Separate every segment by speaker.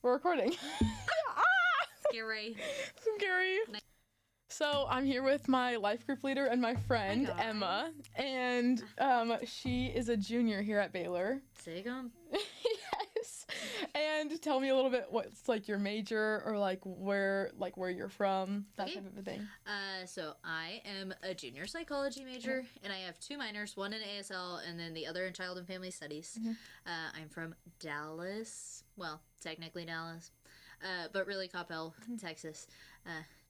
Speaker 1: We're recording.
Speaker 2: Scary.
Speaker 1: Scary. So I'm here with my life group leader and my friend,
Speaker 2: Hi, guys.
Speaker 1: Emma. And she is a junior here at Baylor.
Speaker 2: Sigum.
Speaker 1: Yes. And tell me a little bit what's like your major or like where you're from, that type of a thing.
Speaker 2: So I am a junior psychology major, and I have two minors, one in ASL and then the other in child and family studies. I'm from Dallas. Well, technically Dallas, but really Coppell, Texas.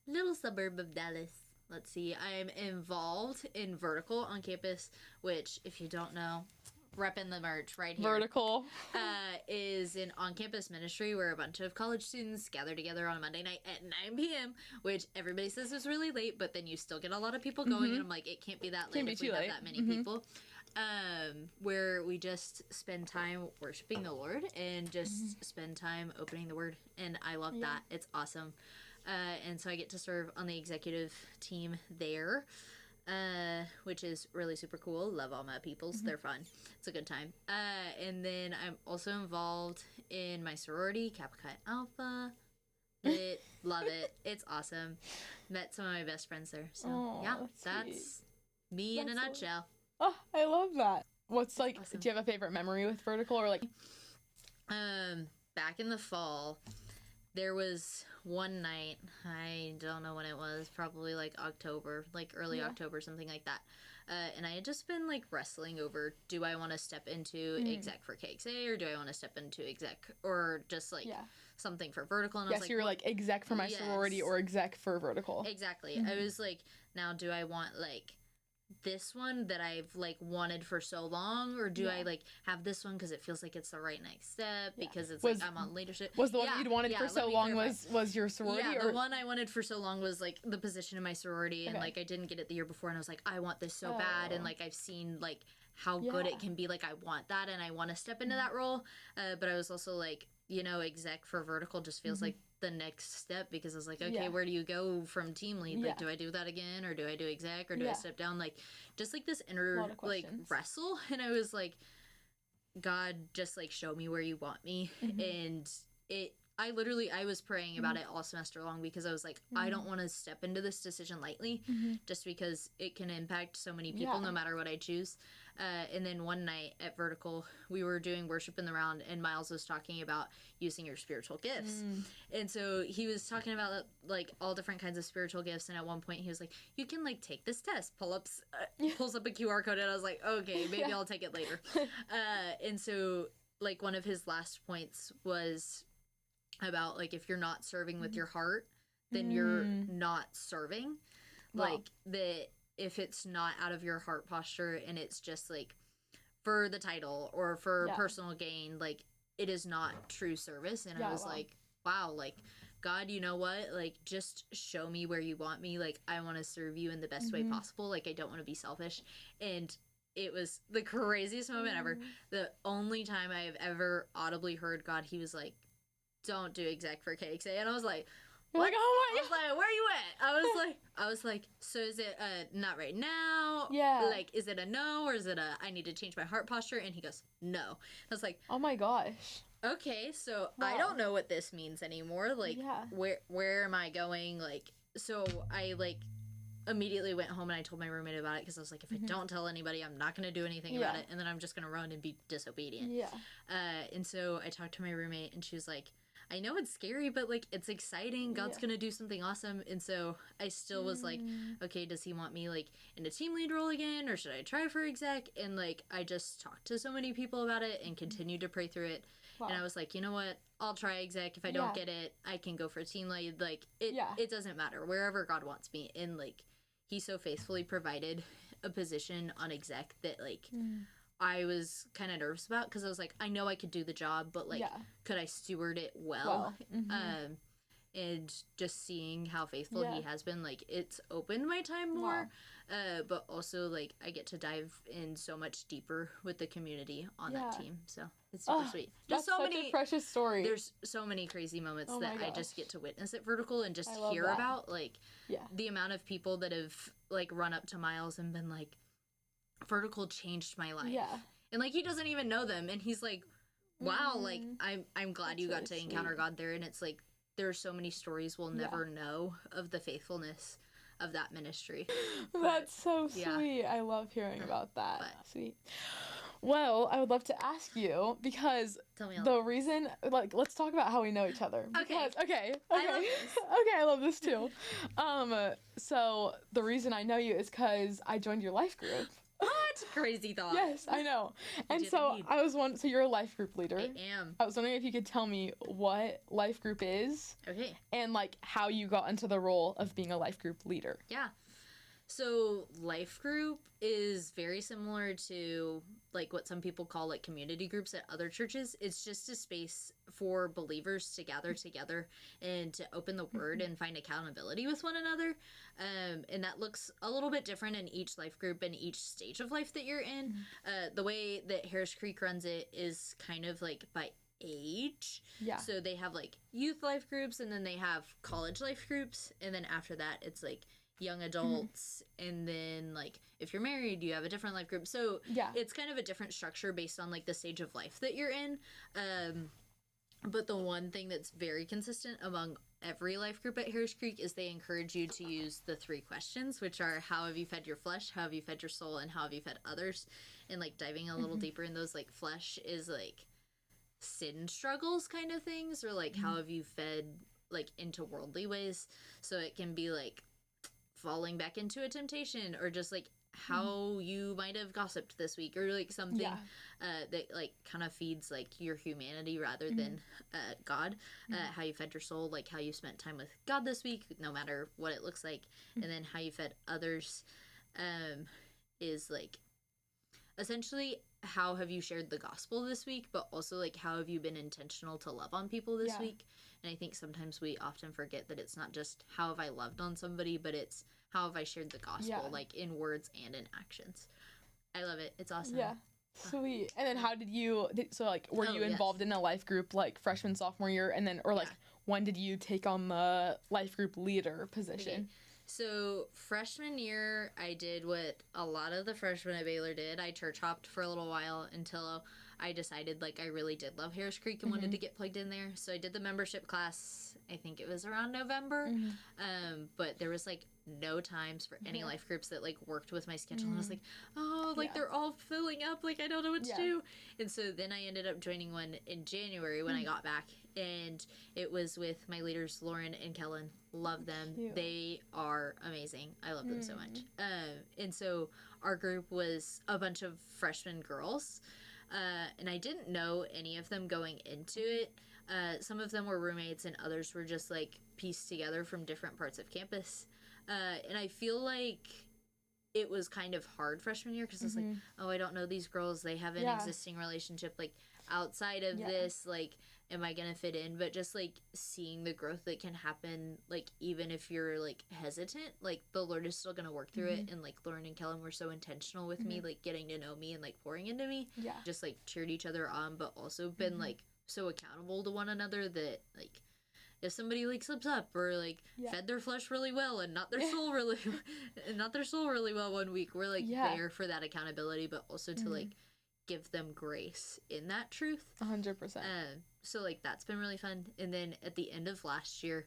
Speaker 2: Little suburb of Dallas. Let's see. I'm involved in Vertical on campus, which, if you don't know, repping the merch right here.
Speaker 1: Vertical.
Speaker 2: Is an on-campus ministry where a bunch of college students gather together on a Monday night at 9 p.m., which everybody says is really late, but then you still get a lot of people going, and I'm like, it can't be that late if we have that many people. Where we just spend time worshiping the Lord and just spend time opening the Word, and I love that. It's awesome. And so I get to serve on the executive team there, which is really super cool. Love all my peoples. They're fun. It's a good time. And then I'm also involved in my sorority, Kappa Chi Alpha. Love it. It's awesome. Met some of my best friends there. So that's me in a nutshell.
Speaker 1: Oh, I love that. What's like,
Speaker 2: awesome.
Speaker 1: Do you have a favorite memory with Vertical or like?
Speaker 2: Back in the fall, there was one night, I don't know when it was, probably like October, like early October, something like that. And I had just been like wrestling over, do I want to step into exec for KXA or do I want to step into exec or just like something for Vertical? And I was like,
Speaker 1: you were like exec for my sorority or exec for Vertical.
Speaker 2: Exactly. I was like, now do I want like this one that I've like wanted for so long, or do I like have this one because it feels like it's the right next step because it's like I'm on leadership?
Speaker 1: Was the one you'd wanted for so long was your sorority?
Speaker 2: Yeah, the one I wanted for so long was like the position in my sorority, and like I didn't get it the year before, and I was like, I want this so bad, and like I've seen like how good it can be, like I want that, and I want to step into that role. But I was also like, you know, exec for Vertical just feels like the next step, because I was like, okay, where do you go from team lead? Like, do I do that again, or do I do exec, or do I step down? Like, just like this inner like wrestle. And I was like, God, just like show me where you want me. And I was praying about it all semester long, because I was like, I don't want to step into this decision lightly, just because it can impact so many people no matter what I choose. And then one night at Vertical, we were doing worship in the round, and Miles was talking about using your spiritual gifts. And so he was talking about like all different kinds of spiritual gifts. And at one point he was like, you can like take this test, pulls up a QR code, and I was like, okay, maybe I'll take it later. And so like one of his last points was about like, if you're not serving with your heart, then you're not serving. Like that, if it's not out of your heart posture and it's just like for the title or for personal gain, like it is not true service. And I was like, wow, like God, you know what? Like just show me where you want me. Like I want to serve you in the best way possible. Like I don't want to be selfish. And it was the craziest moment ever. The only time I have ever audibly heard God, he was like, don't do exec for KXA. And I was like, what?
Speaker 1: Like, oh my
Speaker 2: God. I was like, where are you at? I was like, so is it not right now?
Speaker 1: Yeah.
Speaker 2: Like, is it a no, or is it a I need to change my heart posture? And he goes, no. I was like,
Speaker 1: oh my gosh.
Speaker 2: Okay, so I don't know what this means anymore. Like, where am I going? Like, so I like immediately went home and I told my roommate about it, because I was like, if I don't tell anybody, I'm not going to do anything about it, and then I'm just going to run and be disobedient. And so I talked to my roommate, and she was like, I know it's scary, but like it's exciting. God's gonna do something awesome. And so I still was like, okay, does he want me like in a team lead role again, or should I try for exec? And like I just talked to so many people about it and continued to pray through it. And I was like, you know what? I'll try exec. If I don't get it, I can go for team lead. Like it doesn't matter, wherever God wants me. And like he so faithfully provided a position on exec that like I was kind of nervous about, because I was like, I know I could do the job, but like, could I steward it well? And just seeing how faithful he has been, like, it's opened my time more. But also, like, I get to dive in so much deeper with the community on that team. So it's super sweet.
Speaker 1: Just so many a precious story.
Speaker 2: There's so many crazy moments that I just get to witness at Vertical and just hear about. Like, the amount of people that have like run up to Miles and been like, Vertical changed my life. And like he doesn't even know them, and he's like, wow, like I'm glad
Speaker 1: That's
Speaker 2: you got
Speaker 1: really
Speaker 2: to
Speaker 1: sweet.
Speaker 2: encounter God there, and it's like there are so many stories we'll never know of the faithfulness of that ministry.
Speaker 1: That's so
Speaker 2: yeah.
Speaker 1: sweet. I love hearing about that.
Speaker 2: But-
Speaker 1: Sweet. Well, I would love to ask you because
Speaker 2: Tell me all
Speaker 1: the reason, like, let's talk about how we know each other.
Speaker 2: Okay.
Speaker 1: Because, okay.
Speaker 2: I love this.
Speaker 1: Okay, I love this too. So the reason I know you is because I joined your life group.
Speaker 2: What? Crazy thought.
Speaker 1: Yes, I know. And
Speaker 2: did
Speaker 1: so
Speaker 2: indeed.
Speaker 1: I was so you're a life group leader.
Speaker 2: I am.
Speaker 1: I was wondering if you could tell me what life group is
Speaker 2: Okay.
Speaker 1: and like how you got into the role of being a life group leader.
Speaker 2: Yeah. So life group is very similar to like what some people call like community groups at other churches. It's just a space for believers to gather together and to open the word and find accountability with one another. And that looks a little bit different in each life group and each stage of life that you're in. The way that Harris Creek runs it is kind of like by age.
Speaker 1: Yeah.
Speaker 2: So they have like youth life groups, and then they have college life groups, and then after that it's like young adults, and then like if you're married you have a different life group. So
Speaker 1: Yeah.
Speaker 2: it's kind of a different structure based on like the stage of life that you're in. But the one thing that's very consistent among every life group at Harris Creek is they encourage you to use the 3 questions, which are how have you fed your flesh, how have you fed your soul, and how have you fed others. And like diving a little deeper in those, like flesh is like sin struggles kind of things, or like how have you fed like into worldly ways. So it can be like falling back into a temptation, or just like how you might have gossiped this week, or like something that like kind of feeds like your humanity rather than God. How you fed your soul, like how you spent time with God this week, no matter what it looks like. And then how you fed others is like essentially how have you shared the gospel this week, but also like how have you been intentional to love on people this week. And I think sometimes we often forget that it's not just how have I loved on somebody, but it's how have I shared the gospel, like in words and in actions. I love it. It's awesome.
Speaker 1: Yeah. Sweet. And then how did you, so like, were you
Speaker 2: yes.
Speaker 1: involved in a life group like freshman, sophomore year? And then, or like, when did you take on the life group leader position?
Speaker 2: Okay. So freshman year, I did what a lot of the freshmen at Baylor did. I church hopped for a little while until I decided like I really did love Harris Creek and wanted to get plugged in there. So I did the membership class. I think it was around November. But there was like no times for any life groups that like worked with my schedule. And I was like, oh, like they're all filling up. Like I don't know what to do. And so then I ended up joining one in January when I got back. And it was with my leaders, Lauren and Kellen. Love them.
Speaker 1: Cute.
Speaker 2: They are amazing. I love them so much. And so our group was a bunch of freshman girls. And I didn't know any of them going into it. Some of them were roommates and others were just like pieced together from different parts of campus. And I feel like it was kind of hard freshman year because I was like, oh, I don't know these girls. They have an existing relationship. Like outside of this, like, am I gonna fit in? But just like seeing the growth that can happen, like even if you're like hesitant, like the Lord is still gonna work through it. And like Lauren and Kellen were so intentional with me, like getting to know me and like pouring into me. Just like cheered each other on, but also been like so accountable to one another that like if somebody like slips up or like fed their flesh really well and not their soul really and not their soul really well one week, we're like there for that accountability, but also to like give them grace in that truth.
Speaker 1: 100%.
Speaker 2: So like that's been really fun. And then at the end of last year,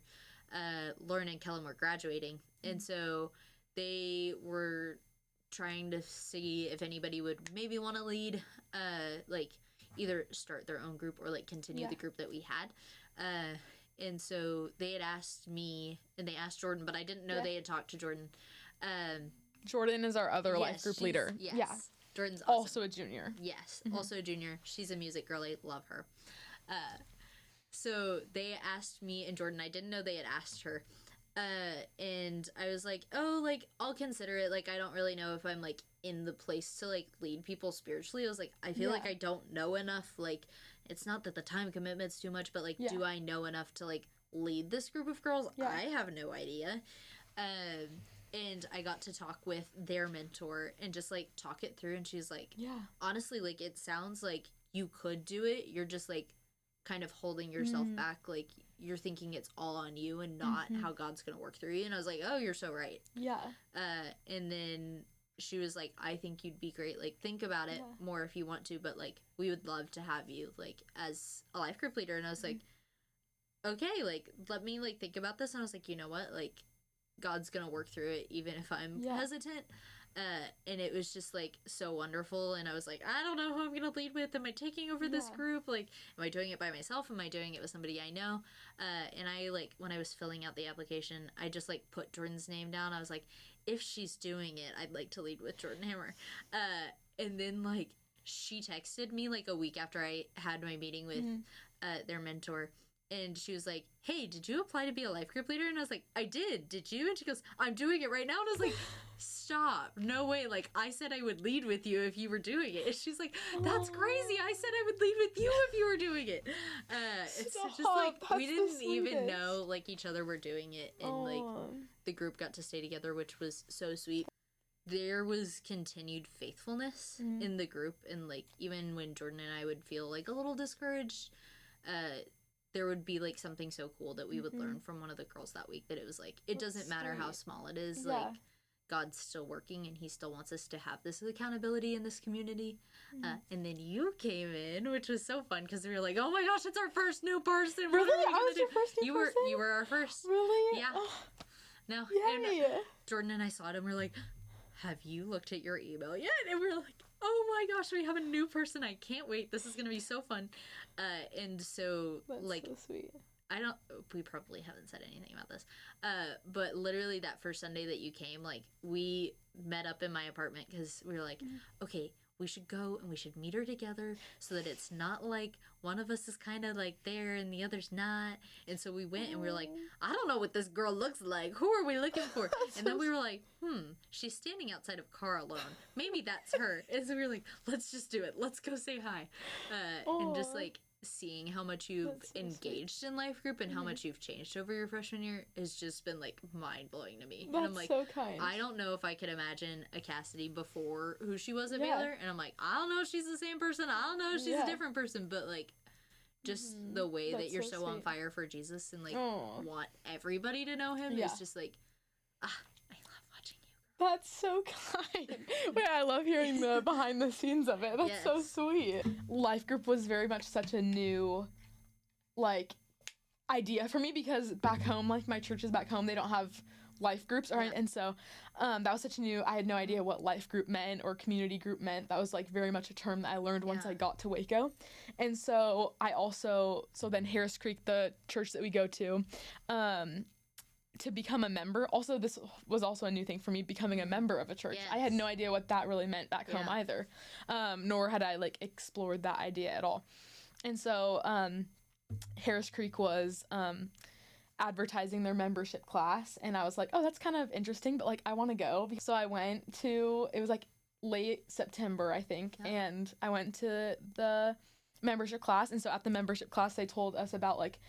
Speaker 2: Lauren and Kellen were graduating, and so they were trying to see if anybody would maybe want to lead, like either start their own group or like continue the group that we had. And so they had asked me, and they asked Jordan, but I didn't know they had talked to Jordan.
Speaker 1: Jordan is our other life group leader.
Speaker 2: Yes.
Speaker 1: Yeah.
Speaker 2: Jordan's awesome.
Speaker 1: Also a junior.
Speaker 2: Yes, also a junior. She's a music girl. I love her. So they asked me and Jordan. I didn't know they had asked her. And I was like, oh, like, I'll consider it. Like, I don't really know if I'm, like, in the place to, like, lead people spiritually. I was like, I feel like I don't know enough. Like, it's not that the time commitment's too much, but, like, do I know enough to, like, lead this group of girls? I have no idea. And I got to talk with their mentor and just, like, talk it through. And she's like, honestly, like, it sounds like you could do it. You're just, like, kind of holding yourself back. Like, you're thinking it's all on you and not how God's going to work through you. And I was like, oh, you're so right.
Speaker 1: Yeah.
Speaker 2: And then she was like, I think you'd be great. Like, think about it more if you want to, but, like, we would love to have you, like, as a life group leader. And I was like, okay, like, let me, like, think about this. And I was like, you know what? Like, God's gonna work through it, even if I'm hesitant. And it was just, like, so wonderful. And I was like, I don't know who I'm gonna lead with. Am I taking over this group? Like, am I doing it by myself? Am I doing it with somebody I know? And I, like, when I was filling out the application, I just, like, put Jordan's name down. I was like, if she's doing it, I'd like to lead with Jordan Hammer. And then, like, she texted me, like, a week after I had my meeting with their mentor. And she was like, hey, did you apply to be a life group leader? And I was like, I did. Did you? And she goes, I'm doing it right now. And I was like, stop. No way. Like, I said I would lead with you if you were doing it. And she's like, that's crazy. I said I would lead with you if you were doing it. It's just like, we didn't even know, like, each other were doing it. And, like, the group got to stay together, which was so sweet. There was continued faithfulness in the group. And, like, even when Jordan and I would feel, like, a little discouraged, there would be, like, something so cool that we would learn from one of the girls that week, that it was like, it doesn't matter how small it is, like, God's still working and he still wants us to have this accountability in this community. And then you came in, which was so fun, because we were like, oh my gosh, it's our first new person.
Speaker 1: Really? I was your first new person?
Speaker 2: You were our first.
Speaker 1: Really?
Speaker 2: Yeah.
Speaker 1: Oh.
Speaker 2: No.
Speaker 1: Yay.
Speaker 2: And Jordan and I saw it and we're like, have you looked at your email yet? And we're like, oh my gosh, we have a new person. I can't wait. This is going to be so fun. And so,
Speaker 1: that's
Speaker 2: like,
Speaker 1: so sweet.
Speaker 2: We probably haven't said anything about this. But literally that first Sunday that you came, like, we met up in my apartment because we were like, okay, we should go and we should meet her together so that it's not like one of us is kind of like there and the other's not. And so we went and we were like, I don't know what this girl looks like. Who are we looking for? And then we were like, she's standing outside of car alone. Maybe that's her. And so we were like, let's just do it. Let's go say hi. And just, like, seeing how much you've engaged in life group and how much you've changed over your freshman year has just been, like, mind-blowing to me.
Speaker 1: That's
Speaker 2: and I'm like,
Speaker 1: so kind.
Speaker 2: I don't know if I could imagine a Cassidy before who she was at Baylor, and I'm like, I don't know if she's the same person, I don't know if she's a different person, but, like, just the way that you're so on fire for Jesus and, like, want everybody to know him is just, like, I love watching you.
Speaker 1: That's so kind. Wait, I love hearing the behind the scenes of it. That's so sweet. Life group was very much such a new, like, idea for me, because back home, like, my churches back home, they don't have life groups, and so that was such a new, I had no idea what life group meant or community group meant. That was, like, very much a term that I learned once I got to Waco. And so then Harris Creek, the church that we go to become a member, also this was also a new thing for me, becoming a member of a church. I had no idea what that really meant back home either, nor had I, like, explored that idea at all. And so Harris Creek was advertising their membership class, and I was like, oh, that's kind of interesting, but, like, I want to go. So I went to, it was, like, late September, I think, and I went to the membership class. And so at the membership class, they told us about, like,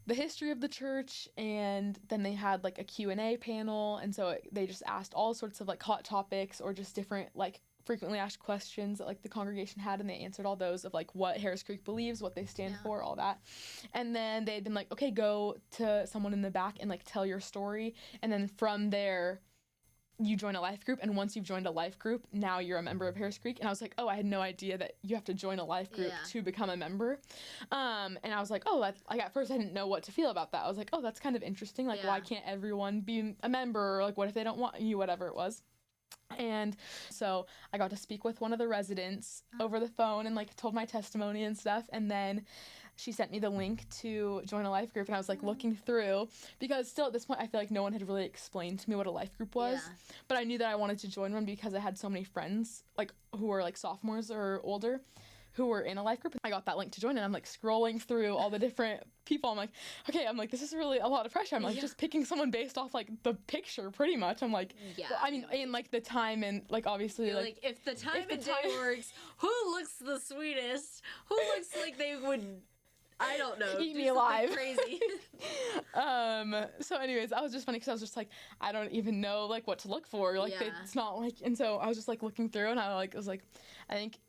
Speaker 1: the history of the church, and then they had, like, a Q&A panel, and so they just asked all sorts of, like, hot topics or just different, like, frequently asked questions that, like, the congregation had, and they answered all those of, like, what Harris Creek believes, what they stand for, all that. And then they had been like, okay, go to someone in the back and, like, tell your story, and then from there you join a life group, and once you've joined a life group, now you're a member of Harris Creek. And I was like, oh, I had no idea that you have to join a life group to become a member. And I was like, oh, like, at first I didn't know what to feel about that. I was like, oh, that's kind of interesting. Like, why can't everyone be a member? Or, like, what if they don't want you, whatever it was. And so I got to speak with one of the residents over the phone and, like, told my testimony and stuff. And then she sent me the link to join a life group, and I was, like, looking through, because still at this point I feel like no one had really explained to me what a life group was. But I knew that I wanted to join one because I had so many friends, like, who were, like, sophomores or older, who were in a life group. I got that link to join, and I'm, like, scrolling through all the different people. I'm like, okay, this is really a lot of pressure. I'm, like, just picking someone based off, like, the picture, pretty much. I'm like, I mean, in, like, the time, and, like, obviously, like,
Speaker 2: if the time and day works, who looks the sweetest? Who looks like they would, I don't know,
Speaker 1: eat me alive.
Speaker 2: Crazy.
Speaker 1: So anyways, that was just funny, because I was just like, I don't even know, like, what to look for. Like, it's not, like, and so I was just, like, looking through, and I was like, I think,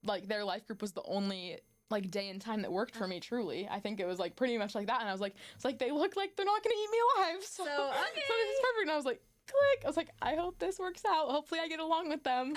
Speaker 1: like, their life group was the only like day and time that worked for me, truly. I think it was like pretty much like that, and I was like, it's like they look like they're not gonna eat me alive, so
Speaker 2: okay.
Speaker 1: So this is perfect. And I was like, click. I was like, I hope this works out. Hopefully I get along with them.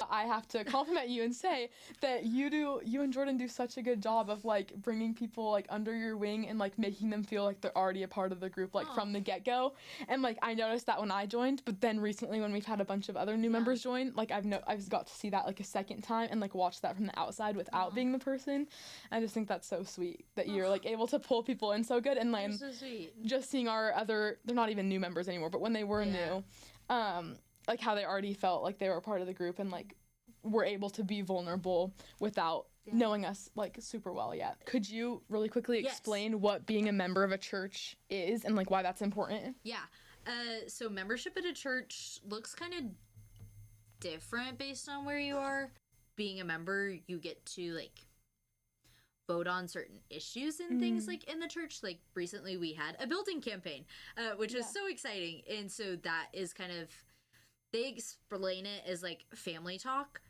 Speaker 1: I have to compliment you and say that you and Jordan do such a good job of like bringing people like under your wing and like making them feel like they're already a part of the group like from the get-go. And like I noticed that when I joined, but then recently when we've had a bunch of other new members join, like I've got to see that like a second time and like watch that from the outside without being the person. I just think that's so sweet that you're like able to pull people in so good. And like
Speaker 2: so sweet. Just
Speaker 1: seeing our other, they're not even new members anymore, but when they were new, like how they already felt like they were part of the group and like were able to be vulnerable without knowing us like super well yet. Could you really quickly explain what being a member of a church is and like why that's important?
Speaker 2: Yeah. So membership at a church looks kind of different based on where you are. Being a member, you get to like vote on certain issues and things like in the church. Like recently we had a building campaign, which was so exciting. And so that is kind of, they explain it as like family talk.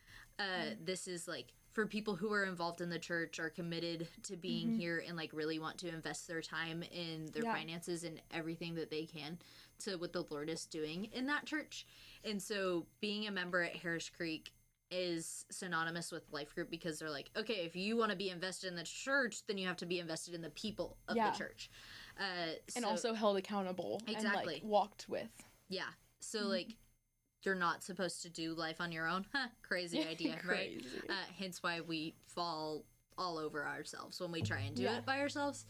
Speaker 2: This is like for people who are involved in the church, are committed to being here and like really want to invest their time in their finances and everything that they can to what the Lord is doing in that church. And so being a member at Harris Creek is synonymous with Lifegroup because they're like, okay, if you want to be invested in the church, then you have to be invested in the people of the church.
Speaker 1: And also held accountable and like walked with. Yeah.
Speaker 2: So like, you're not supposed to do life on your own. Crazy idea, right? Hence why we fall all over ourselves when we try and do it by ourselves.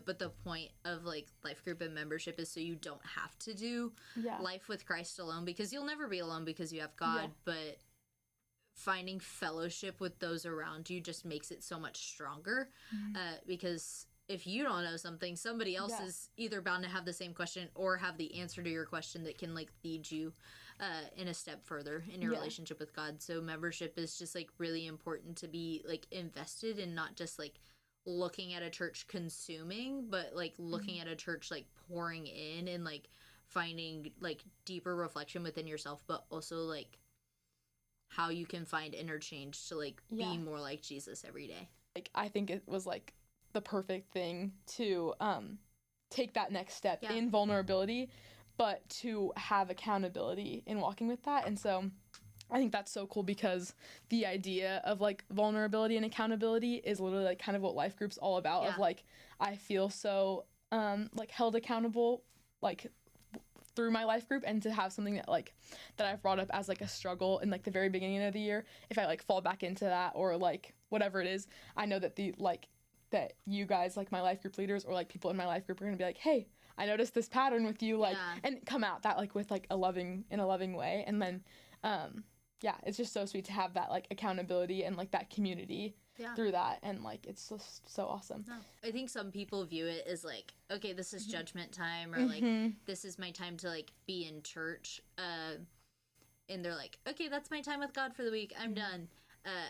Speaker 2: But the point of like life group and membership is so you don't have to do life with Christ alone, because you'll never be alone because you have God. But finding fellowship with those around you just makes it so much stronger, because if you don't know something, somebody else is either bound to have the same question or have the answer to your question that can like lead you in a step further in your relationship with God. So membership is just like really important to be like invested in, not just like looking at a church consuming, but like looking at a church like pouring in and like finding like deeper reflection within yourself, but also like how you can find interchange to like be more like Jesus every day.
Speaker 1: Like I think it was like the perfect thing to take that next step in vulnerability, but to have accountability in walking with that. And so I think that's so cool, because the idea of like vulnerability and accountability is literally like kind of what life group's all about. Of like, I feel so like held accountable like through my life group, and to have something that like that I've brought up as like a struggle in like the very beginning of the year, if I like fall back into that or like whatever it is, I know that the like that you guys, like my life group leaders or like people in my life group, are gonna be like, hey, I noticed this pattern with you, like and come out that like with like a loving way. And then it's just so sweet to have that like accountability and like that community through that, and like it's just so awesome.
Speaker 2: I think some people view it as like, okay, this is judgment time, or like this is my time to like be in church, and they're like, okay, that's my time with God for the week, I'm done.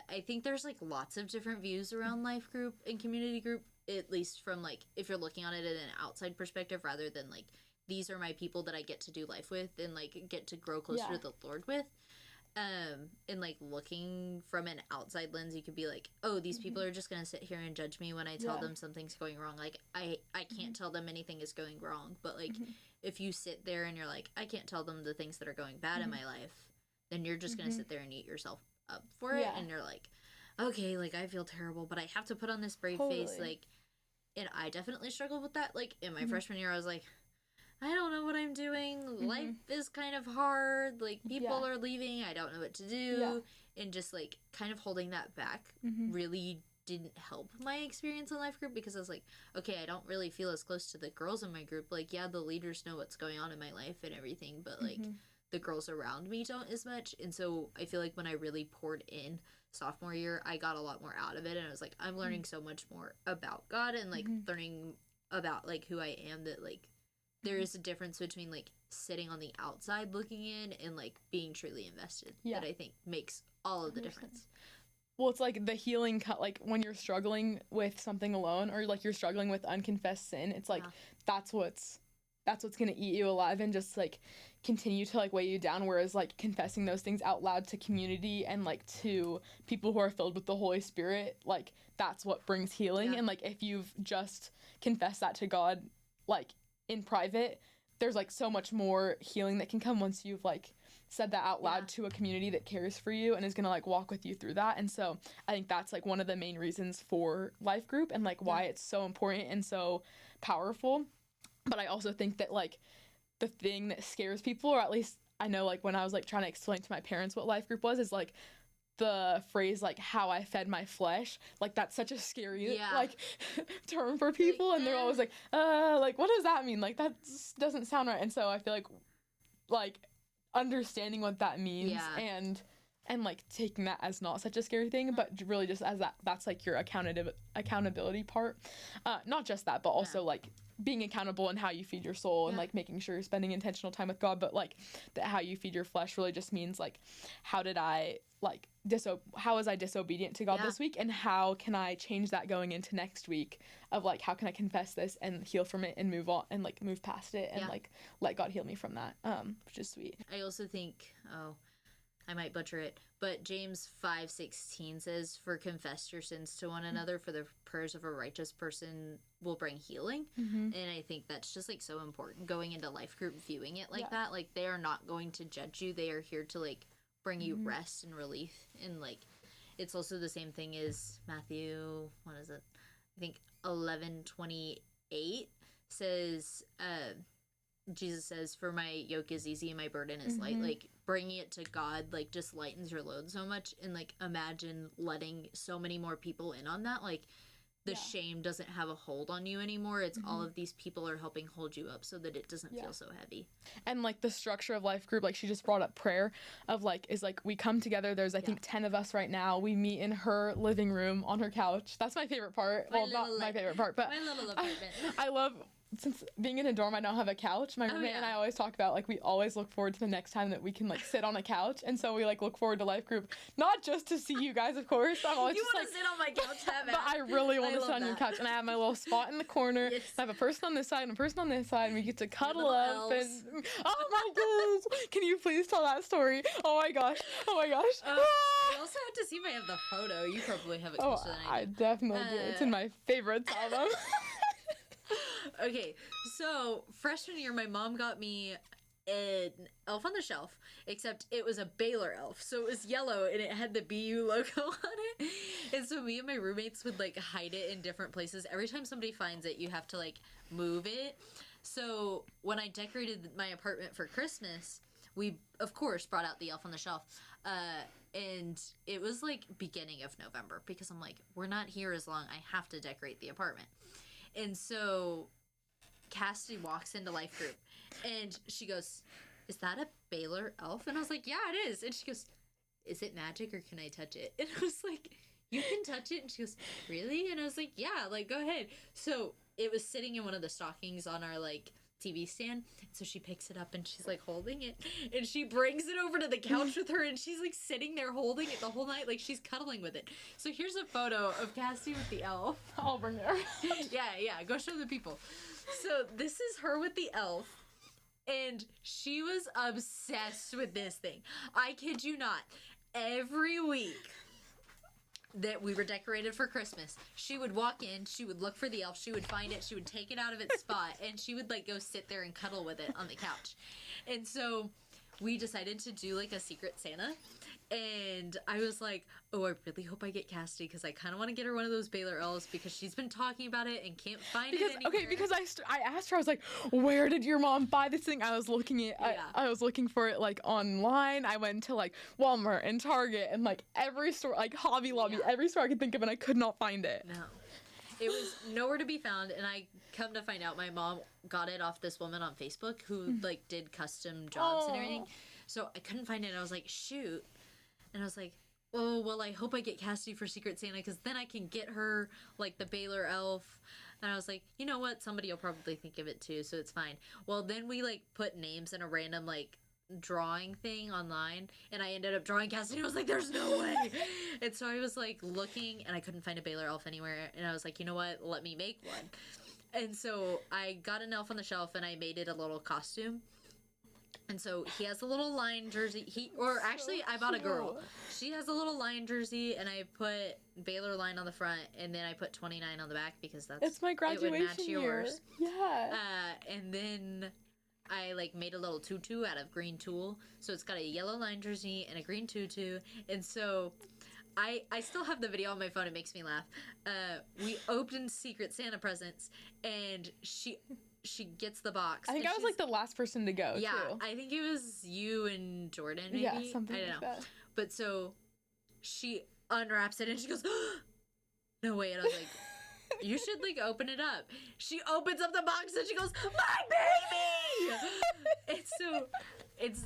Speaker 2: I think there's like lots of different views around life group and community group, at least from like if you're looking on it in an outside perspective, rather than like these are my people that I get to do life with and like get to grow closer to the Lord with. And like looking from an outside lens, you could be like, oh, these people are just gonna sit here and judge me when I tell them something's going wrong. Like I can't tell them anything is going wrong. But like if you sit there and you're like, I can't tell them the things that are going bad in my life, then you're just gonna sit there and eat yourself up for it. And you're like, okay, like I feel terrible, but I have to put on this brave face. Like, and I definitely struggled with that. Like in my freshman year, I was like, I don't know what I'm doing. Life is kind of hard. Like, people are leaving. I don't know what to do. And just, like, kind of holding that back really didn't help my experience in life group, because I was like, okay, I don't really feel as close to the girls in my group. Like, yeah, the leaders know what's going on in my life and everything, but, like, the girls around me don't as much. And so I feel like when I really poured in sophomore year, I got a lot more out of it. And I was like, I'm learning so much more about God and, like, learning about, like, who I am, that, like, there is a difference between like sitting on the outside looking in and like being truly invested that I think makes all of the difference.
Speaker 1: Well, it's like the healing like when you're struggling with something alone, or like you're struggling with unconfessed sin, it's like that's that's what's going to eat you alive and just like continue to like weigh you down, whereas like confessing those things out loud to community and like to people who are filled with the Holy Spirit, like that's what brings healing. And like if you've just confessed that to God like in private, there's like so much more healing that can come once you've like said that out loud to a community that cares for you and is gonna like walk with you through that. And so I think that's like one of the main reasons for Lifegroup and like why it's so important and so powerful. But I also think that like the thing that scares people, or at least I know like when I was like trying to explain to my parents what Lifegroup was, is like the phrase like how I fed my flesh. Like that's such a scary like term for people, and they're always like what does that mean? Like that doesn't sound right. And so I feel like understanding what that means and like taking that as not such a scary thing, but really just as that's like your accountability part. Not just that, but also like being accountable in how you feed your soul and like making sure you're spending intentional time with God, but like that how you feed your flesh really just means like how did I like how was I disobedient to God this week, and how can I change that going into next week of like how can I confess this and heal from it and move on and like move past it and like let God heal me from that, which is sweet.
Speaker 2: I also think I might butcher it, but James 5:16 says, "For confess your sins to one another, for the prayers of a righteous person will bring healing." And I think that's just like so important going into Lifegroup, viewing it like that. Like they are not going to judge you; they are here to like bring you rest and relief. And like it's also the same thing as Matthew. What is it? I think 11:28 says. Jesus says, "For my yoke is easy and my burden is light." Like bringing it to God like just lightens your load so much. And like imagine letting so many more people in on that. Like the shame doesn't have a hold on you anymore. It's all of these people are helping hold you up so that it doesn't feel so heavy.
Speaker 1: And like the structure of Lifegroup, like she just brought up prayer of like is like we come together. There's I think 10 of us right now. We meet in her living room on her couch. That's my favorite part. Well, not my favorite part, but
Speaker 2: my little apartment.
Speaker 1: I love. Since being in a dorm, I don't have a couch. My roommate and I always talk about, like, we always look forward to the next time that we can, like, sit on a couch. And so we, like, look forward to Lifegroup. Not just to see you guys, of course. I'm always
Speaker 2: you
Speaker 1: just,
Speaker 2: want to sit on my couch that bad.
Speaker 1: But I really want to sit on your couch. And I have my little spot in the corner. Yes. I have a person on this side and a person on this side. And we get to cuddle up. And oh, my gosh. Can you please tell that story? Oh, my gosh. Oh, my gosh.
Speaker 2: I also have to see if I have the photo. You probably have it closer than I do.
Speaker 1: I definitely do. It's in my favorites album.
Speaker 2: Okay, so freshman year, my mom got me an elf on the shelf, except it was a Baylor elf. So it was yellow and it had the BU logo on it. And so me and my roommates would like hide it in different places. Every time somebody finds it, you have to like move it. So when I decorated my apartment for Christmas, we of course brought out the elf on the shelf. And it was like beginning of November because I'm like, we're not here as long. I have to decorate the apartment. And so Cassidy walks into Lifegroup and she goes, "Is that a Baylor elf?" And I was like, "Yeah, it is." And she goes, "Is it magic or can I touch it?" And I was like, "You can touch it." And she goes, "Really?" And I was like, "Yeah, like go ahead." So it was sitting in one of the stockings on our like TV stand. So she picks it up and she's like holding it and she brings it over to the couch with her and she's like sitting there holding it the whole night, like she's cuddling with it. So here's a photo of Cassie with the elf.
Speaker 1: I'll bring it around.
Speaker 2: Yeah, go show the people. So this is her with the elf and she was obsessed with this thing. I kid you not. Every week that we were decorated for Christmas, she would walk in, she would look for the elf, she would find it, she would take it out of its spot, and she would like go sit there and cuddle with it on the couch. And so we decided to do like a secret Santa, and I was like, oh, I really hope I get Cassidy because I kind of want to get her one of those Baylor elves because she's been talking about it and can't find it anywhere.
Speaker 1: Okay, because I asked her, I was like, where did your mom buy this thing? I was looking I was looking for it like online. I went to like Walmart and Target and like every store, like Hobby Lobby, every store I could think of, and I could not find it.
Speaker 2: No. It was nowhere to be found, and I come to find out my mom got it off this woman on Facebook who like did custom jobs and everything. So I couldn't find it. I was like, shoot. And I was like, oh, well, I hope I get Cassidy for Secret Santa because then I can get her like the Baylor elf. And I was like, you know what? Somebody will probably think of it too, so it's fine. Well, then we like put names in a random like drawing thing online, and I ended up drawing Cassidy. I was like, there's no way. And so I was like looking, and I couldn't find a Baylor elf anywhere. And I was like, you know what? Let me make one. And so I got an elf on the shelf and I made it a little costume. And so he has a little lion jersey. I bought a girl. She has a little lion jersey, and I put Baylor line on the front, and then I put 29 on the back because
Speaker 1: it's my graduation
Speaker 2: it would match
Speaker 1: year.
Speaker 2: Yours.
Speaker 1: Yeah.
Speaker 2: And then I like made a little tutu out of green tulle, so it's got a yellow line jersey and a green tutu, and so I still have the video on my phone. It makes me laugh. We opened Secret Santa presents, and she gets the box.
Speaker 1: I think I was like the last person to go.
Speaker 2: Yeah,
Speaker 1: too.
Speaker 2: I think it was you and Jordan. Maybe.
Speaker 1: Yeah, something
Speaker 2: I don't
Speaker 1: like
Speaker 2: know.
Speaker 1: that.
Speaker 2: But so she unwraps it and she goes, "No way!" And I was like, "You should like open it up." She opens up the box and she goes, "My baby!" And so it's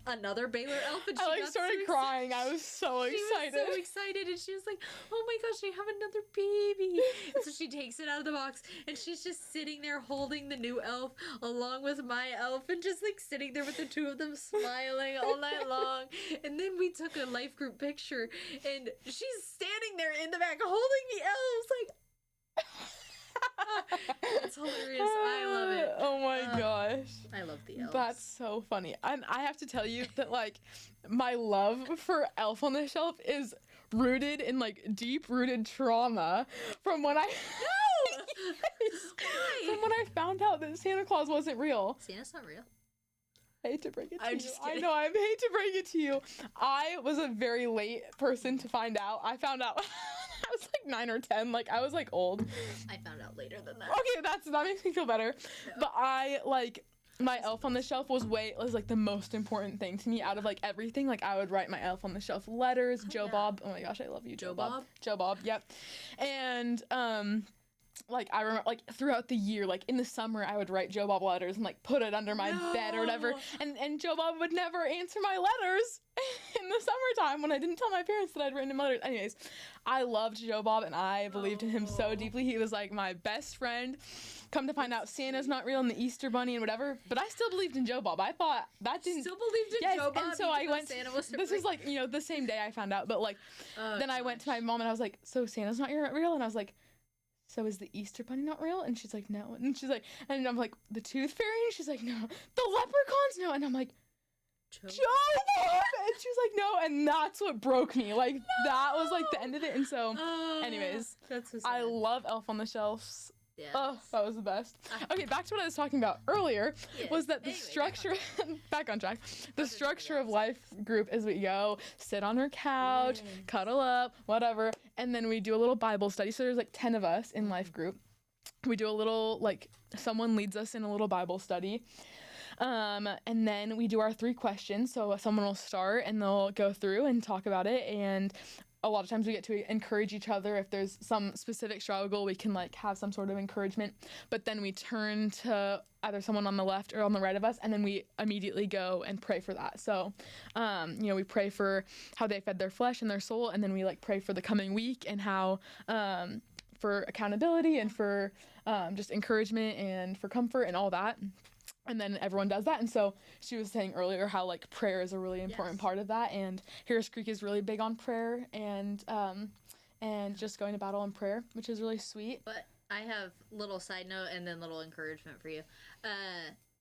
Speaker 2: another Baylor elf, and
Speaker 1: I started crying. I was so excited.
Speaker 2: She was so excited, and she was like, "Oh my gosh, I have another baby!" And so she takes it out of the box, and she's just sitting there holding the new elf along with my elf, and just like sitting there with the two of them smiling all night long. And then we took a Lifegroup picture, and she's standing there in the back holding the elves, like. It's hilarious. I love it.
Speaker 1: Oh my gosh.
Speaker 2: I love the elves.
Speaker 1: That's so funny. And I have to tell you that like my love for Elf on the Shelf is rooted in like deep-rooted trauma from when I from when I found out that Santa Claus wasn't real.
Speaker 2: Santa's not real.
Speaker 1: I hate to break it to you.
Speaker 2: I'm just kidding.
Speaker 1: I know, I hate to break it to you. I was a very late person to find out. I found out I was like 9 or 10. Like, I was like old.
Speaker 2: I found out later than that.
Speaker 1: Okay, that makes me feel better. No. But I, like, my Elf on the Shelf was like the most important thing to me out of like everything. Like, I would write my Elf on the Shelf letters. Joe Bob. Oh my gosh, I love you, Joe Bob. Joe Bob, yep. And, like, I remember, like, throughout the year, like, in the summer, I would write Joe Bob letters and, like, put it under my bed or whatever, and Joe Bob would never answer my letters in the summertime when I didn't tell my parents that I'd written him letters. Anyways, I loved Joe Bob, and I believed in him so deeply. He was, like, my best friend. Come to find out, Santa's not real and the Easter Bunny and whatever, but I still believed in Joe Bob. I thought that didn't...
Speaker 2: Still believed in Joe Bob?
Speaker 1: And so I went...
Speaker 2: Santa was
Speaker 1: this was, like, you know, the same day I found out, but, like, then I went to my mom, and I was like, so Santa's not real? And I was like... So is the Easter Bunny not real? And she's like, no. And she's like, and I'm like, the Tooth Fairy? And she's like, no. The Leprechauns? No. And I'm like, Joe Bob! And she's like, no. And that's what broke me. Like, that was like the end of it. And so, anyways,
Speaker 2: that's so sad.
Speaker 1: I love Elf on the Shelves.
Speaker 2: Yes.
Speaker 1: Oh, that was the best. Okay, back to what I was talking about earlier, was that the structure, back on track, the structure of Lifegroup is we go, sit on our couch, cuddle up, whatever, and then we do a little Bible study. So there's like 10 of us in Lifegroup. We do a little, like, someone leads us in a little Bible study. And then we do our 3 questions. So someone will start and they'll go through and talk about it, and a lot of times we get to encourage each other. If there's some specific struggle, we can like have some sort of encouragement, but then we turn to either someone on the left or on the right of us, and then we immediately go and pray for that. So, you know, we pray for how they fed their flesh and their soul, and then we like pray for the coming week and how, for accountability and for just encouragement and for comfort and all that. And then everyone does that. And so she was saying earlier how, like, prayer is a really important part of that. And Harris Creek is really big on prayer and just going to battle in prayer, which is really sweet.
Speaker 2: But I have little side note and then little encouragement for you.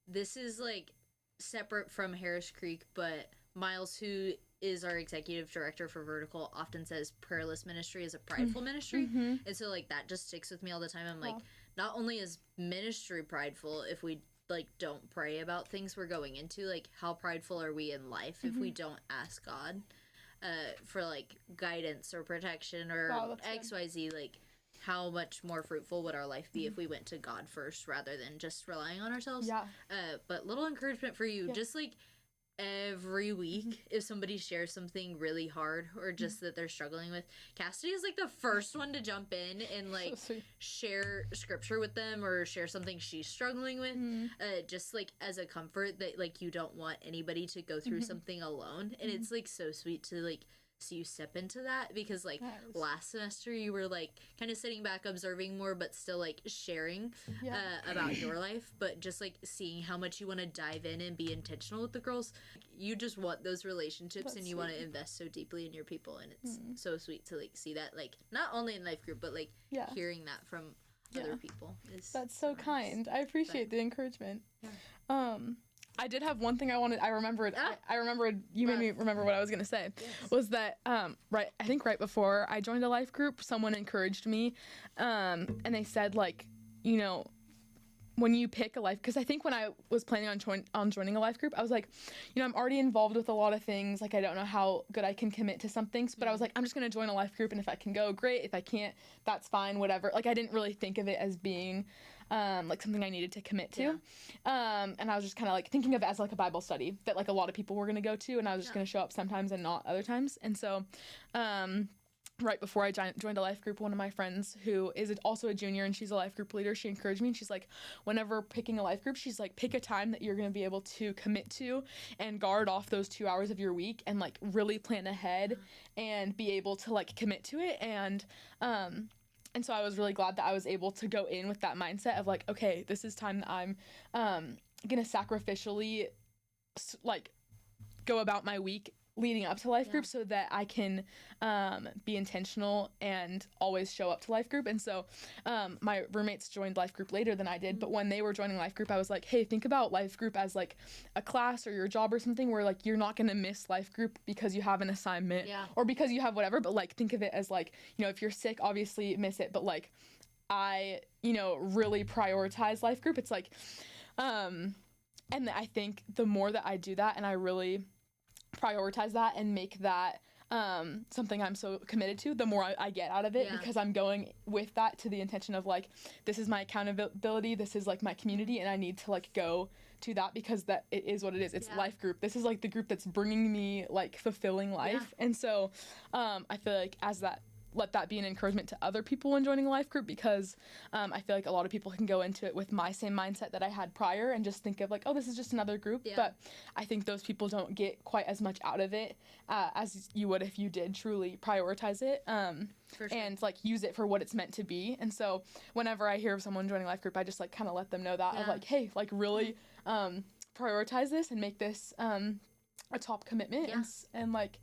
Speaker 2: This is, like, separate from Harris Creek, but Miles, who is our executive director for Vertical, often says prayerless ministry is a prideful ministry. And so, like, that just sticks with me all the time. I'm like, not only is ministry prideful if we like don't pray about things we're going into, like how prideful are we in life if we don't ask God for like guidance or protection or XYZ, like how much more fruitful would our life be if we went to God first rather than just relying on ourselves. But little encouragement for you, just like every week if somebody shares something really hard or just that they're struggling with, Cassidy is like the first one to jump in and like share scripture with them or share something she's struggling with, just like as a comfort that like you don't want anybody to go through something alone. And it's like so sweet to like see you step into that, because like last semester you were like kind of sitting back observing more but still like sharing about your life, but just like seeing how much you want to dive in and be intentional with the girls. You just want those relationships and you want to invest so deeply in your people, and it's so sweet to like see that, like not only in Lifegroup but like hearing that from other people.
Speaker 1: That's so kind. I appreciate the encouragement. Yeah. I did have one thing I remembered. I remembered, you made me remember what I was going to say, was that, I think right before I joined a life group, someone encouraged me, and they said, like, you know, when you pick a life, because I think when I was planning on joining a life group, I was like, you know, I'm already involved with a lot of things. Like, I don't know how good I can commit to some things, but I was like, I'm just going to join a life group, and if I can go, great. If I can't, that's fine, whatever. Like, I didn't really think of it as being, like, something I needed to commit to. And I was just kind of, like, thinking of it as, like, a Bible study that, like, a lot of people were going to go to, and I was just going to show up sometimes and not other times. And so, right before I joined a life group, one of my friends who is also a junior and she's a life group leader, she encouraged me, and she's like, whenever picking a life group, she's like, pick a time that you're going to be able to commit to and guard off those 2 hours of your week and, like, really plan ahead and be able to, like, commit to it. And so I was really glad that I was able to go in with that mindset of, like, okay, this is time that I'm going to sacrificially, like, go about my week leading up to life group so that I can be intentional and always show up to life group. And so my roommates joined life group later than I did, but when they were joining life group, I was like, hey, think about life group as, like, a class or your job or something where, like, you're not going to miss life group because you have an assignment or because you have whatever, but, like, think of it as, like, you know, if you're sick, obviously miss it, but, like, I, you know, really prioritize life group. It's like, and I think the more that I do that and I really prioritize that and make that something I'm so committed to, the more I get out of it, because I'm going with that to the intention of, like, this is my accountability, this is, like, my community, and I need to, like, go to that because that it is what it is. It's life group. This is, like, the group that's bringing me, like, fulfilling life. And so I feel like let that be an encouragement to other people in joining a life group, because I feel like a lot of people can go into it with my same mindset that I had prior and just think of, like, oh, this is just another group. But I think those people don't get quite as much out of it as you would if you did truly prioritize it and, like, use it for what it's meant to be. And so whenever I hear of someone joining a life group, I just, like, kind of let them know that of, like, hey, like, really prioritize this and make this a top commitment and like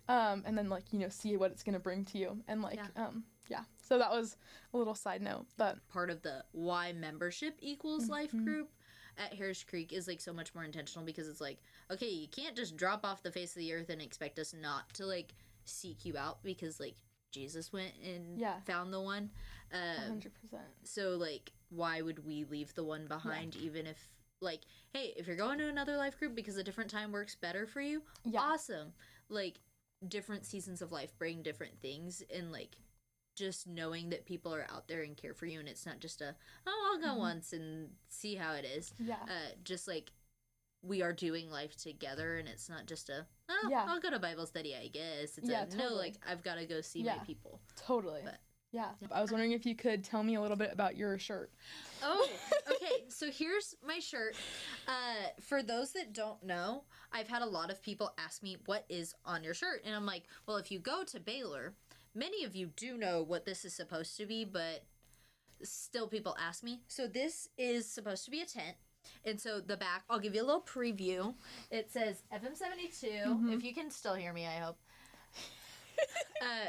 Speaker 1: and then, like, you know, see what it's going to bring to you. And, like, so that was a little side note. But
Speaker 2: part of the why membership equals life group at Harris Creek is, like, so much more intentional, because it's like, okay, you can't just drop off the face of the earth and expect us not to, like, seek you out, because, like, Jesus went and found the one.
Speaker 1: 100%.
Speaker 2: So, like, why would we leave the one behind, even if, like, hey, if you're going to another life group because a different time works better for you, awesome. Like, different seasons of life bring different things, and, like, just knowing that people are out there and care for you, and it's not just I'll go once and see how it is. Just, like, we are doing life together, and it's not just I'll go to Bible study, I guess. It's no, like, I've got to go see my people.
Speaker 1: Totally. But, I was wondering if you could tell me a little bit about your shirt.
Speaker 2: Oh, okay. So here's my shirt. For those that don't know, I've had a lot of people ask me, what is on your shirt? And I'm like, well, if you go to Baylor, many of you do know what this is supposed to be, but still people ask me. So this is supposed to be a tent. And so the back, I'll give you a little preview. It says FM72. If you can still hear me, I hope.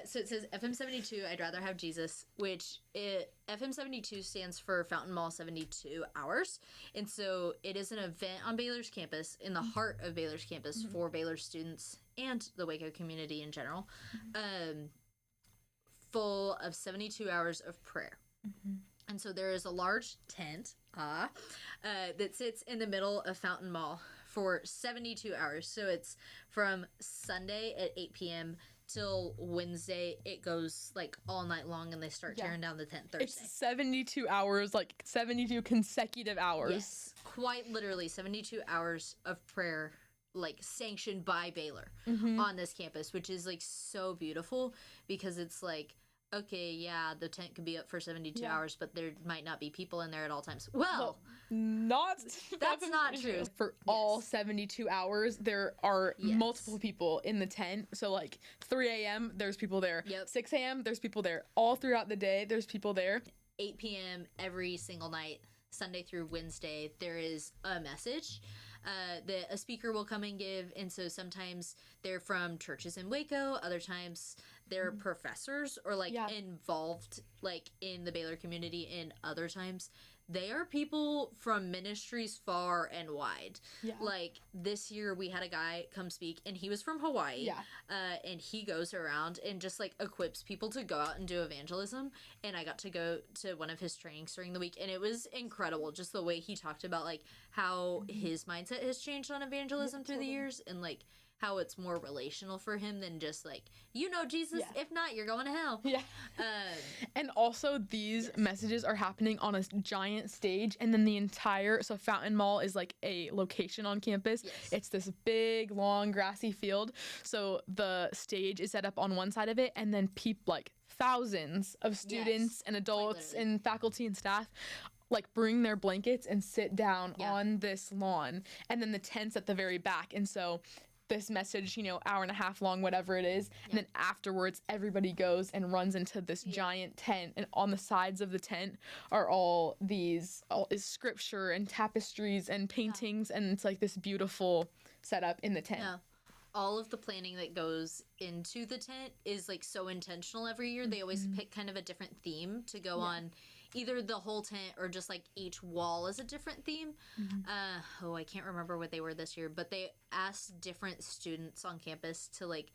Speaker 2: So it says FM72, I'd rather have Jesus, which FM72 stands for Fountain Mall 72 Hours. And so it is an event on Baylor's campus, in the heart of Baylor's campus, for Baylor students and the Waco community in general, full of 72 hours of prayer. And so there is a large tent that sits in the middle of Fountain Mall for 72 hours. So it's from Sunday at 8 p.m. till Wednesday. It goes, like, all night long, and they start tearing down the tent Thursday.
Speaker 1: It's 72 hours, like 72 consecutive hours.
Speaker 2: Yes, quite literally 72 hours of prayer, like, sanctioned by Baylor on this campus, which is, like, so beautiful, because it's like, okay, yeah, the tent could be up for 72 hours, but there might not be people in there at all times. Well, that's not true.
Speaker 1: For all 72 hours, there are multiple people in the tent. So, like, 3 a.m., there's people there. 6 a.m., there's people there. All throughout the day, there's people there.
Speaker 2: 8 p.m. every single night, Sunday through Wednesday, there is a message that a speaker will come and give. And so sometimes they're from churches in Waco. Other times they're professors or like involved like in the Baylor community in other times, they are people from ministries far and wide. Like this year we had a guy come speak and he was from Hawaii. And he goes around and just like equips people to go out and do evangelism, and I got to go to one of his trainings during the week, and it was incredible just the way he talked about like how his mindset has changed on evangelism through the years, and like how it's more relational for him than just like, you know, Jesus, if not, you're going to hell.
Speaker 1: And also these messages are happening on a giant stage, and then the entire, so Fountain Mall is like a location on campus. It's this big, long, grassy field. So the stage is set up on one side of it, and then like thousands of students and adults and faculty and staff like bring their blankets and sit down on this lawn, and then the tent's at the very back. And so this message, you know, hour and a half long, whatever it is, and then afterwards everybody goes and runs into this giant tent, and on the sides of the tent are all is scripture and tapestries and paintings, and it's like this beautiful setup in the tent.
Speaker 2: All of the planning that goes into the tent is like so intentional every year. They always pick kind of a different theme to go on either the whole tent or just like each wall is a different theme. I can't remember what they were this year, but they asked different students on campus to like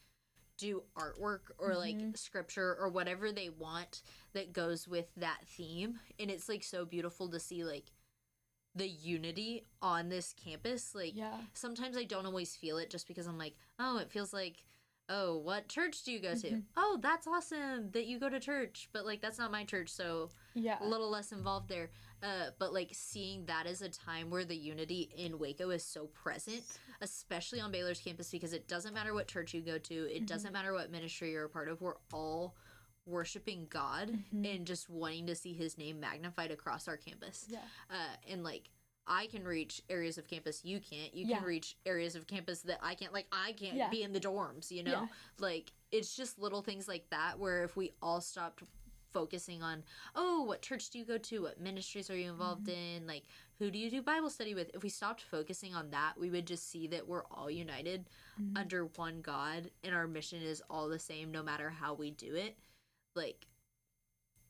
Speaker 2: do artwork or like scripture or whatever they want that goes with that theme. And it's like so beautiful to see like the unity on this campus. Like sometimes I don't always feel it just because I'm like, oh, it feels like, oh, what church do you go to? Oh, that's awesome that you go to church, but like that's not my church, so a little less involved there. But like seeing that as a time where the unity in Waco is so present, especially on Baylor's campus, because it doesn't matter what church you go to, it doesn't matter what ministry you're a part of, we're all worshiping God and just wanting to see his name magnified across our campus. And like I can reach areas of campus you can't. You can reach areas of campus that I can't. Like I can't be in the dorms, you know? Like it's just little things like that where if we all stopped focusing on, oh, what church do you go to? What ministries are you involved in? Like who do you do Bible study with? If we stopped focusing on that, we would just see that we're all united under one God, and our mission is all the same no matter how we do it. Like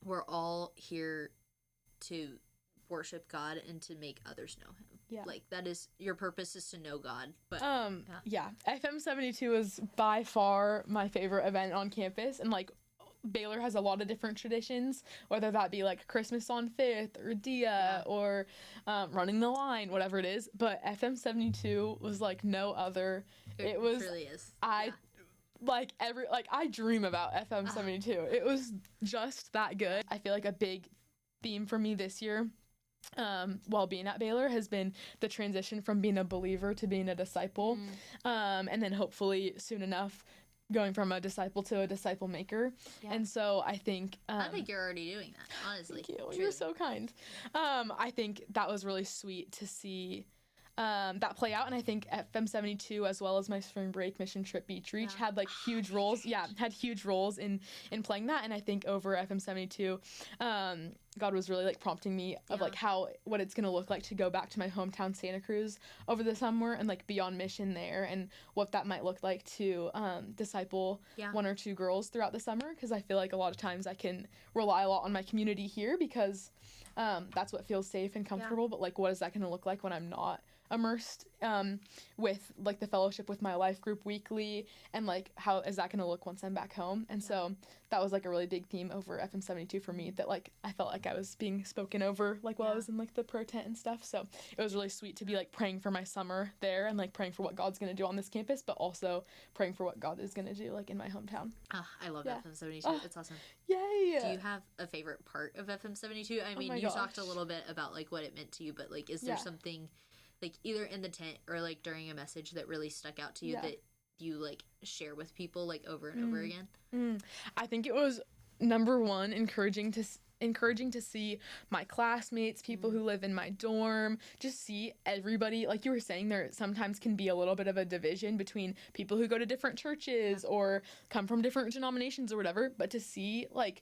Speaker 2: we're all here to worship God and to make others know him. Like that is your purpose, is to know God. But
Speaker 1: FM72 is by far my favorite event on campus, and like Baylor has a lot of different traditions, whether that be like Christmas on 5th or Dia or running the line, whatever it is. But FM72 was like no other. It was
Speaker 2: really is.
Speaker 1: I dream about FM72. It was just that good. I feel like a big theme for me this year, while being at Baylor, has been the transition from being a believer to being a disciple, and then hopefully soon enough going from a disciple to a disciple maker. And so I think
Speaker 2: you're already doing that, honestly.
Speaker 1: Thank you. You're so kind. I think that was really sweet to see that play out, and I think FM72 as well as my spring break mission trip Beach Reach had like huge roles in playing that. And I think over FM72 God was really like prompting me of like what it's gonna look like to go back to my hometown Santa Cruz over the summer and like be on mission there, and what that might look like to disciple one or two girls throughout the summer, because I feel like a lot of times I can rely a lot on my community here because that's what feels safe and comfortable, but like what is that gonna look like when I'm not immersed with like the fellowship with my life group weekly, and like how is that gonna look once I'm back home? And so that was like a really big theme over FM72 for me, that like I felt like I was being spoken over like while I was in like the prayer tent and stuff. So it was really sweet to be like praying for my summer there and like praying for what God's gonna do on this campus, but also praying for what God is gonna do like in my hometown.
Speaker 2: I love FM72. It's awesome.
Speaker 1: Yay!
Speaker 2: Do you have a favorite part of FM72? I mean, you talked a little bit about like what it meant to you, but like is there something like either in the tent or like during a message that really stuck out to you that you like share with people like over and over again?
Speaker 1: I think it was number one, encouraging to see my classmates, people who live in my dorm, just see everybody. Like you were saying, there sometimes can be a little bit of a division between people who go to different churches or come from different denominations or whatever, but to see like,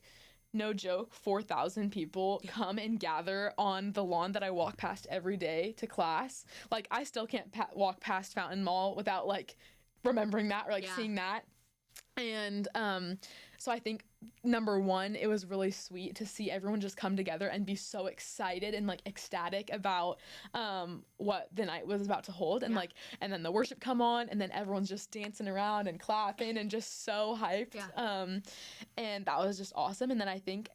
Speaker 1: no joke, 4,000 people come and gather on the lawn that I walk past every day to class. Like, I still can't walk past Fountain Mall without, like, remembering that or, like, seeing that. And So I think number one, it was really sweet to see everyone just come together and be so excited and like ecstatic about what the night was about to hold, and like, and then the worship come on, and then everyone's just dancing around and clapping and just so hyped. And that was just awesome. And then I think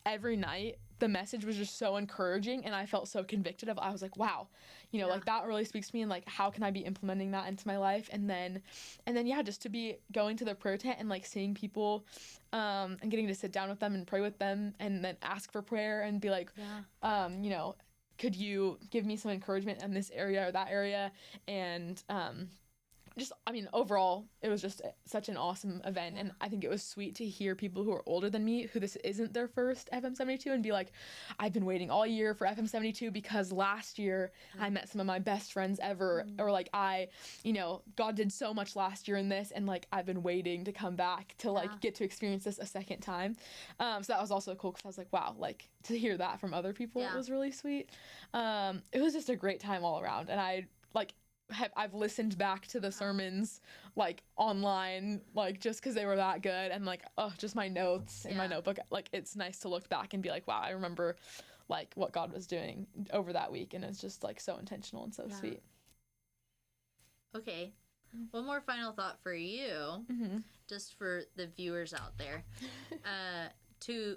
Speaker 1: every night the message was just so encouraging, and I felt so convicted of, I was like, wow, you know, like that really speaks to me, and like how can I be implementing that into my life? And then yeah, just to be going to the prayer tent and like seeing people and getting to sit down with them and pray with them, and then ask for prayer and be like, you know, could you give me some encouragement in this area or that area? And just, I mean, overall, it was just such an awesome event. And I think it was sweet to hear people who are older than me, who this isn't their first FM72, and be like, I've been waiting all year for FM72 because last year I met some of my best friends ever. Or like, you know, God did so much last year in this, and like, I've been waiting to come back to like get to experience this a second time. So that was also cool, because I was like, wow, like to hear that from other people, it was really sweet. It was just a great time all around. And I've listened back to the sermons like online, like just because they were that good, and like, oh, just my notes in my notebook, like it's nice to look back and be like, wow, I remember like what God was doing over that week, and it's just like so intentional and so sweet.
Speaker 2: Okay, one more final thought for you, just for the viewers out there. Two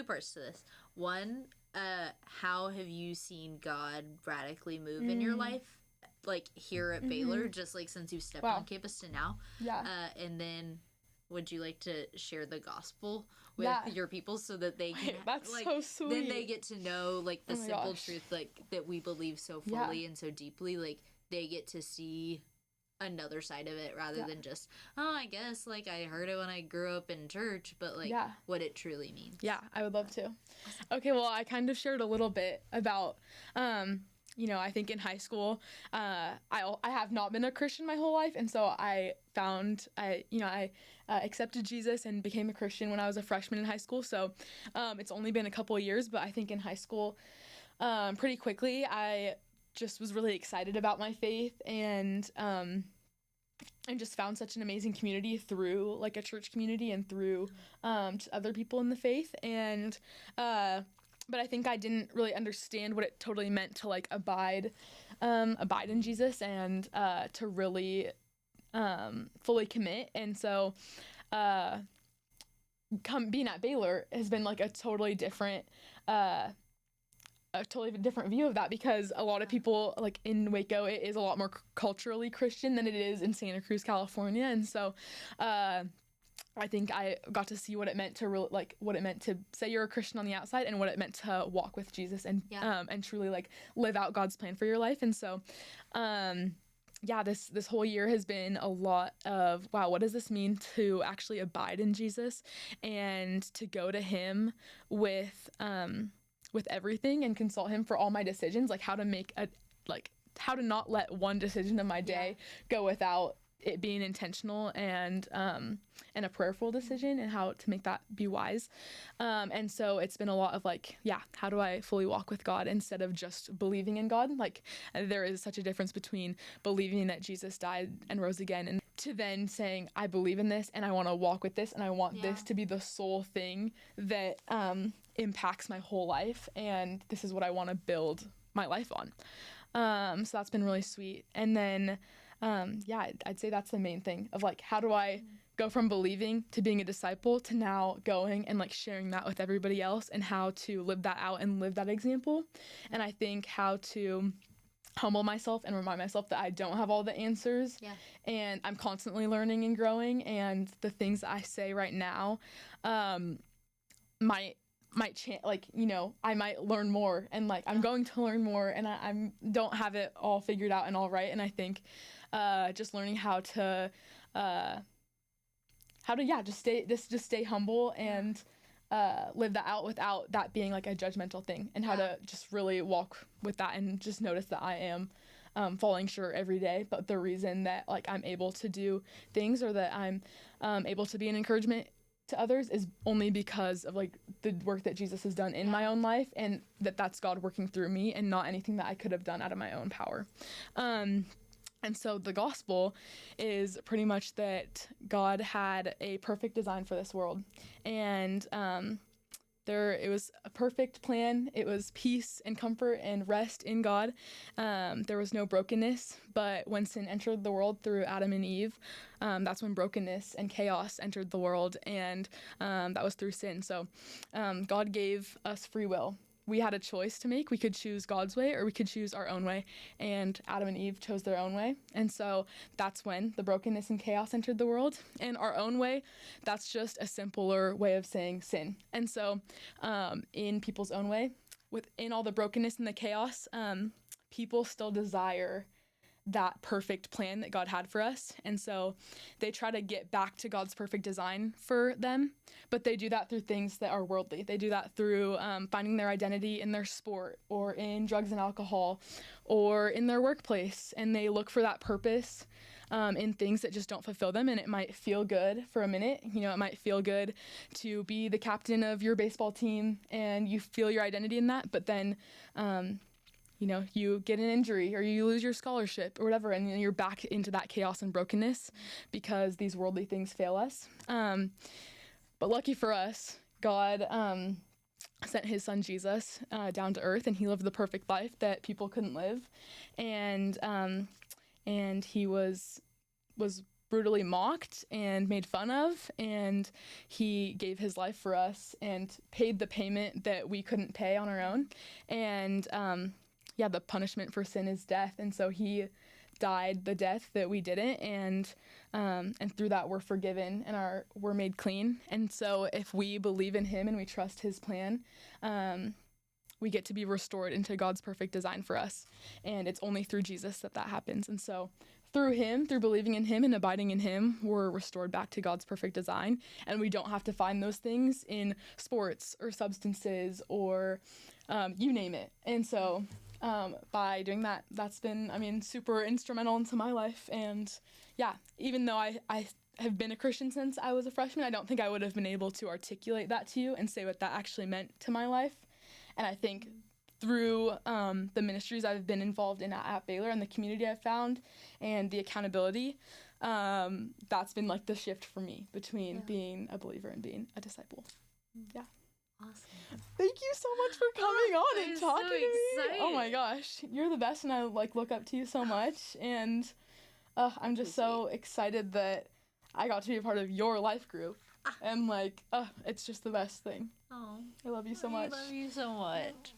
Speaker 2: parts to this. One, how have you seen God radically move in your life, like here at Baylor, just like since you stepped on campus to now? And then would you like to share the gospel with your people so that they can
Speaker 1: that's
Speaker 2: like,
Speaker 1: so sweet.
Speaker 2: then they get to know like the simple truth, like that we believe so fully and so deeply, like they get to see another side of it rather than just, oh, I guess like I heard it when I grew up in church, but like what it truly means.
Speaker 1: I would love to. Okay, well, I kind of shared a little bit about you know, I think in high school, I have not been a Christian my whole life, and so I accepted Jesus and became a Christian when I was a freshman in high school. So it's only been a couple of years, but I think in high school, pretty quickly, I just was really excited about my faith, and just found such an amazing community through like a church community and through just other people in the faith. And but I think I didn't really understand what it totally meant to like abide in Jesus, and to really fully commit. And so being at Baylor has been like a totally different view of that, because a lot of people like in Waco, it is a lot more culturally Christian than it is in Santa Cruz, California. And so I think I got to see what it meant to really, like what it meant to say you're a Christian on the outside, and what it meant to walk with Jesus and truly like live out God's plan for your life. And so this whole year has been a lot of, wow, what does this mean to actually abide in Jesus and to go to him with everything and consult him for all my decisions, like how to not let one decision of my day go without it being intentional and a prayerful decision, and how to make that be wise. And so it's been a lot of like, how do I fully walk with God instead of just believing in God? Like there is such a difference between believing that Jesus died and rose again, and to then saying, I believe in this and I want to walk with this, and I want this to be the sole thing that impacts my whole life, and this is what I want to build my life on. So that's been really sweet. And then I'd say that's the main thing of like, how do I go from believing to being a disciple to now going and like sharing that with everybody else, and how to live that out and live that example. And I think how to humble myself and remind myself that I don't have all the answers, and I'm constantly learning and growing, and the things that I say right now might like, you know, I might learn more, and like I'm going to learn more, and I don't have it all figured out and all right. And I think just learning how to just stay humble and live that out without that being like a judgmental thing, and how to just really walk with that, and just notice that I am falling short every day, but the reason that like I'm able to do things, or that I'm able to be an encouragement to others, is only because of like the work that Jesus has done in my own life, and that's God working through me, and not anything that I could have done out of my own power. And so the gospel is pretty much that God had a perfect design for this world. And it was a perfect plan. It was peace and comfort and rest in God. There was no brokenness, but when sin entered the world through Adam and Eve, that's when brokenness and chaos entered the world, and that was through sin. So God gave us free will. We had a choice to make. We could choose God's way or we could choose our own way, and Adam and Eve chose their own way. And so that's when the brokenness and chaos entered the world. And our own way, that's just a simpler way of saying sin. And so in people's own way, within all the brokenness and the chaos, people still desire that perfect plan that God had for us. And so they try to get back to God's perfect design for them, but they do that through things that are worldly. They do that through finding their identity in their sport or in drugs and alcohol or in their workplace. And they look for that purpose in things that just don't fulfill them. And it might feel good for a minute. You know, it might feel good to be the captain of your baseball team and you feel your identity in that, but then you know, you get an injury or you lose your scholarship or whatever, and you're back into that chaos and brokenness because these worldly things fail us. But lucky for us, God sent his son Jesus down to earth, and he lived the perfect life that people couldn't live. And he was brutally mocked and made fun of, and he gave his life for us and paid the payment that we couldn't pay on our own. And the punishment for sin is death, and so he died the death that we didn't, and through that we're forgiven and we're made clean. And so if we believe in him and we trust his plan, we get to be restored into God's perfect design for us, and it's only through Jesus that happens. And so through him, through believing in him and abiding in him, we're restored back to God's perfect design, and we don't have to find those things in sports or substances or you name it. And so by doing that, that's been, super instrumental into my life. And even though I have been a Christian since I was a freshman, I don't think I would have been able to articulate that to you and say what that actually meant to my life. And I think through the ministries I've been involved in at Baylor and the community I've found and the accountability, that's been like the shift for me between being a believer and being a disciple. Yeah.
Speaker 2: Awesome.
Speaker 1: Thank you so much for coming on and talking to me. Oh my gosh, you're the best, and I look up to you so much. And I'm just so excited that I got to be a part of your life group. And it's just the best thing.
Speaker 2: Oh,
Speaker 1: I love you so much.
Speaker 2: I love you so much.